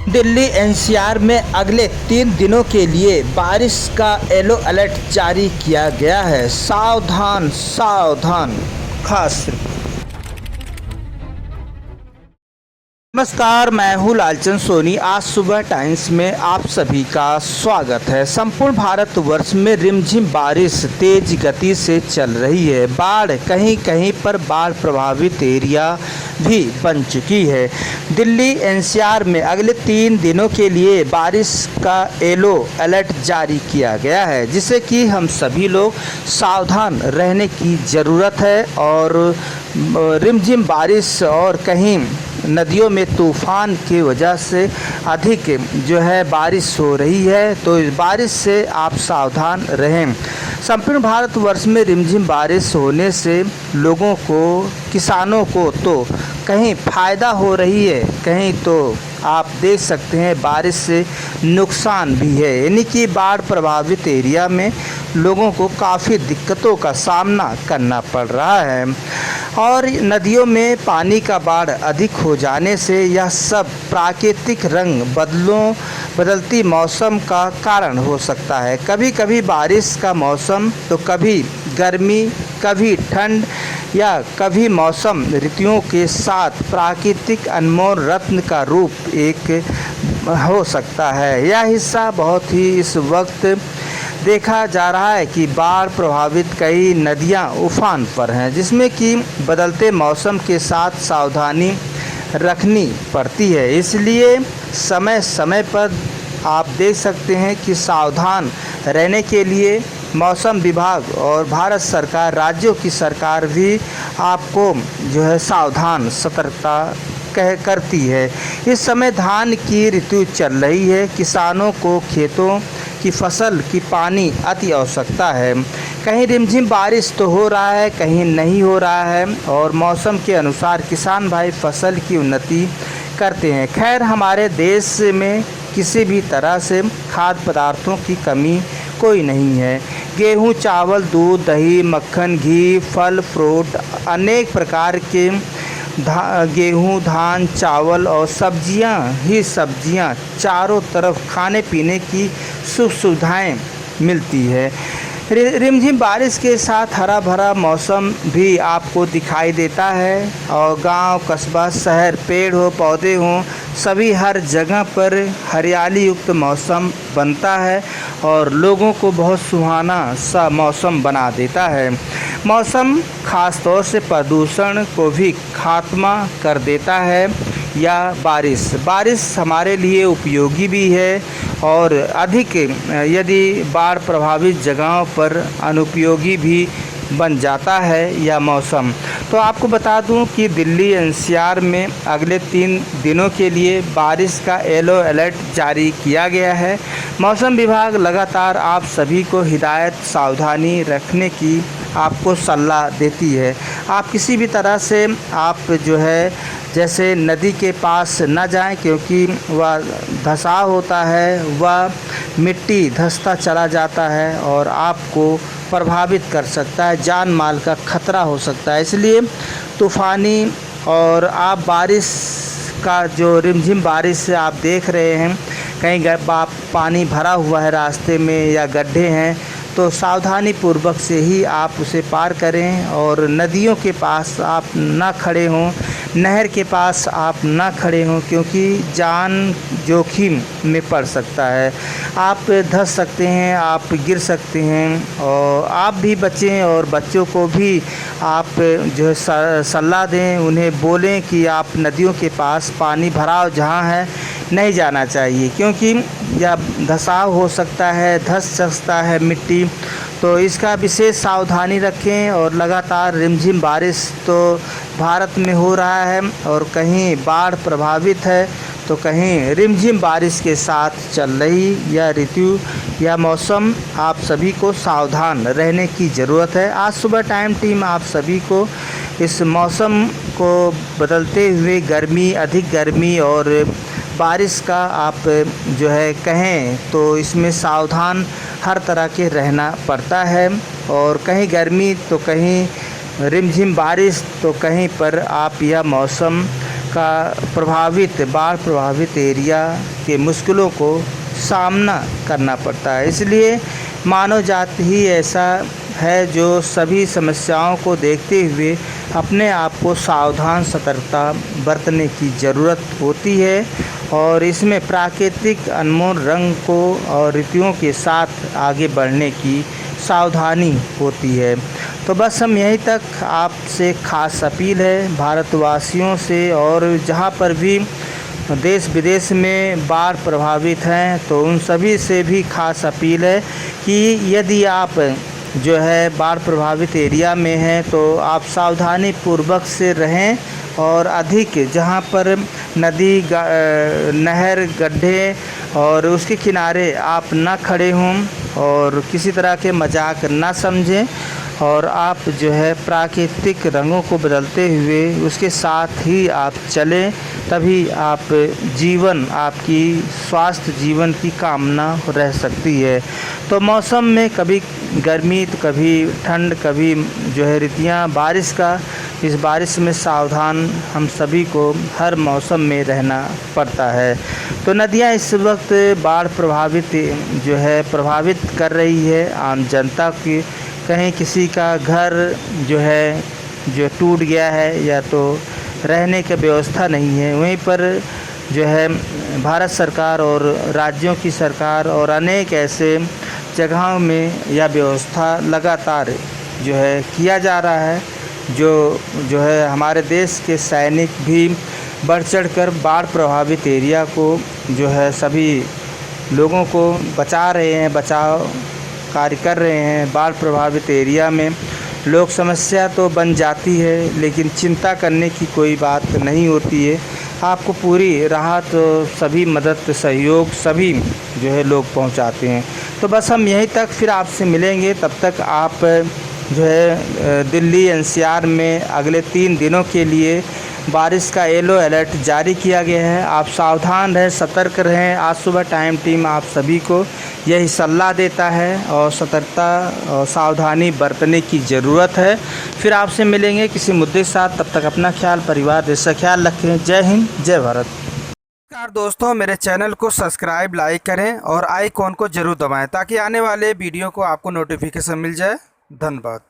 Delhi NCR में अगले 3 दिनों के लिए बारिश का येलो अलर्ट जारी किया गया है। सावधान सावधान। खास नमस्कार, मैं हूँ लालचंद सोनी। आज सुबह टाइम्स में आप सभी का स्वागत है। संपूर्ण भारतवर्ष में रिमझिम बारिश तेज गति से चल रही है। बाढ़ कहीं कहीं पर बाढ़ प्रभावित एरिया भी बन चुकी है। दिल्ली एनसीआर में अगले 3 दिनों के लिए बारिश का येलो अलर्ट जारी किया गया है, जिससे कि हम सभी लोग सावधान रहने की ज़रूरत है। और रिमझिम बारिश और कहीं नदियों में तूफ़ान की वजह से अधिक जो है बारिश हो रही है, तो इस बारिश से आप सावधान रहें। संपूर्ण भारतवर्ष में रिमझिम बारिश होने से लोगों को, किसानों को तो कहीं फ़ायदा हो रही है, कहीं तो आप देख सकते हैं बारिश से नुकसान भी है। यानी कि बाढ़ प्रभावित एरिया में लोगों को काफ़ी दिक्कतों का सामना करना पड़ रहा है। और नदियों में पानी का बाढ़ अधिक हो जाने से यह सब प्राकृतिक रंग बदलती मौसम का कारण हो सकता है। कभी कभी बारिश का मौसम तो कभी गर्मी, कभी ठंड या कभी मौसम ऋतुओं के साथ प्राकृतिक अनमोल रत्न का रूप एक हो सकता है। यह हिस्सा बहुत ही इस वक्त देखा जा रहा है कि बाढ़ प्रभावित कई नदियां उफान पर हैं, जिसमें कि बदलते मौसम के साथ सावधानी रखनी पड़ती है। इसलिए समय समय पर आप देख सकते हैं कि सावधान रहने के लिए मौसम विभाग और भारत सरकार, राज्यों की सरकार भी आपको जो है सावधान सतर्कता करती है। इस समय धान की ऋतु चल रही है। किसानों को खेतों की फसल की पानी अति आवश्यकता है। कहीं रिमझिम बारिश तो हो रहा है, कहीं नहीं हो रहा है, और मौसम के अनुसार किसान भाई फसल की उन्नति करते हैं। खैर, हमारे देश में किसी भी तरह से खाद्य पदार्थों की कमी कोई नहीं है। गेहूँ, चावल, दूध, दही, मक्खन, घी, फल, फ्रूट, अनेक प्रकार के गेहूँ, धान, चावल और सब्जियां चारों तरफ खाने पीने की सुख सुविधाएँ मिलती है। रिमझिम बारिश के साथ हरा भरा मौसम भी आपको दिखाई देता है, और गांव, कस्बा, शहर, पेड़ हो, पौधे हों, सभी हर जगह पर हरियाली युक्त मौसम बनता है और लोगों को बहुत सुहाना सा मौसम बना देता है। मौसम खास तौर से प्रदूषण को भी खात्मा कर देता है। या बारिश हमारे लिए उपयोगी भी है, और अधिक यदि बाढ़ प्रभावित जगहों पर अनुपयोगी भी बन जाता है यह मौसम। तो आपको बता दूं कि दिल्ली एनसीआर में अगले 3 दिनों के लिए बारिश का येलो अलर्ट जारी किया गया है। मौसम विभाग लगातार आप सभी को हिदायत, सावधानी रखने की आपको सलाह देती है। आप किसी भी तरह से आप जो है जैसे नदी के पास न जाएं, क्योंकि वह धंसाव होता है, वह मिट्टी धंसता चला जाता है और आपको प्रभावित कर सकता है, जान माल का खतरा हो सकता है। इसलिए तूफ़ानी और आप बारिश का जो रिमझिम बारिश आप देख रहे हैं, कहीं पानी भरा हुआ है रास्ते में या गड्ढे हैं, तो सावधानी पूर्वक से ही आप उसे पार करें। और नदियों के पास आप ना खड़े हों, नहर के पास आप ना खड़े हों, क्योंकि जान जोखिम में पड़ सकता है। आप धंस सकते हैं, आप गिर सकते हैं, और आप भी बचें और बच्चों को भी आप जो है सलाह दें, उन्हें बोलें कि आप नदियों के पास पानी भराव जहाँ है नहीं जाना चाहिए, क्योंकि यह धंसाव हो सकता है, धंस सकता है मिट्टी। तो इसका विशेष सावधानी रखें। और लगातार रिमझिम बारिश तो भारत में हो रहा है, और कहीं बाढ़ प्रभावित है तो कहीं रिमझिम बारिश के साथ चल रही यह ऋतु या मौसम, आप सभी को सावधान रहने की ज़रूरत है। आज सुबह टाइम टीम आप सभी को इस मौसम को बदलते हुए गर्मी, अधिक गर्मी और बारिश का आप जो है कहें तो इसमें सावधान हर तरह के रहना पड़ता है। और कहीं गर्मी तो कहीं रिमझिम बारिश, तो कहीं पर आप यह मौसम का बाढ़ प्रभावित एरिया के मुश्किलों को सामना करना पड़ता है। इसलिए मानव जाति ही ऐसा है जो सभी समस्याओं को देखते हुए अपने आप को सावधान सतर्कता बरतने की ज़रूरत होती है और इसमें प्राकृतिक अनमोल रंग को और ऋतुओं के साथ आगे बढ़ने की सावधानी होती है। तो बस हम यहीं तक आपसे खास अपील है भारतवासियों से, और जहाँ पर भी देश विदेश में बाढ़ प्रभावित हैं तो उन सभी से भी खास अपील है कि यदि आप जो है बाढ़ प्रभावित एरिया में हैं तो आप सावधानी पूर्वक से रहें और अधिक जहां पर नदी नहर गड्ढे और उसके किनारे आप ना खड़े हों और किसी तरह के मजाक ना समझें और आप जो है प्राकृतिक रंगों को बदलते हुए उसके साथ ही आप चलें, तभी आप आपकी स्वास्थ्य जीवन की कामना रह सकती है। तो मौसम में कभी गर्मी तो कभी ठंड, कभी जो है ऋतुयाँ बारिश का, इस बारिश में सावधान हम सभी को हर मौसम में रहना पड़ता है। तो नदियाँ इस वक्त बाढ़ प्रभावित कर रही है आम जनता की। कहीं किसी का घर जो टूट गया है या तो रहने की व्यवस्था नहीं है, वहीं पर जो है भारत सरकार और राज्यों की सरकार और अनेक ऐसे जगहों में यह व्यवस्था लगातार जो है किया जा रहा है। जो है हमारे देश के सैनिक भी बढ़ चढ़कर बाढ़ प्रभावित एरिया को जो है सभी लोगों को बचा रहे हैं, बचाव कार्य कर रहे हैं। बाढ़ प्रभावित एरिया में लोग समस्या तो बन जाती है लेकिन चिंता करने की कोई बात नहीं होती है। आपको पूरी राहत, सभी मदद सहयोग सभी जो है लोग पहुंचाते हैं। तो बस हम यहीं तक फिर आपसे मिलेंगे, तब तक आप जो है दिल्ली एनसीआर में अगले 3 दिनों के लिए बारिश का येलो अलर्ट जारी किया गया है। आप सावधान रहें, सतर्क रहें। आज सुबह टाइम टीम आप सभी को यही सलाह देता है और सतर्कता और सावधानी बरतने की ज़रूरत है। फिर आपसे मिलेंगे किसी मुद्दे के साथ, तब तक अपना ख्याल, परिवार, देश का ख्याल रखें। जय हिंद, जय भारत। नमस्कार दोस्तों, मेरे चैनल को सब्सक्राइब, लाइक करें और आइकॉन को ज़रूर दबाएं ताकि आने वाले वीडियो को आपको नोटिफिकेशन मिल जाए। धन्यवाद।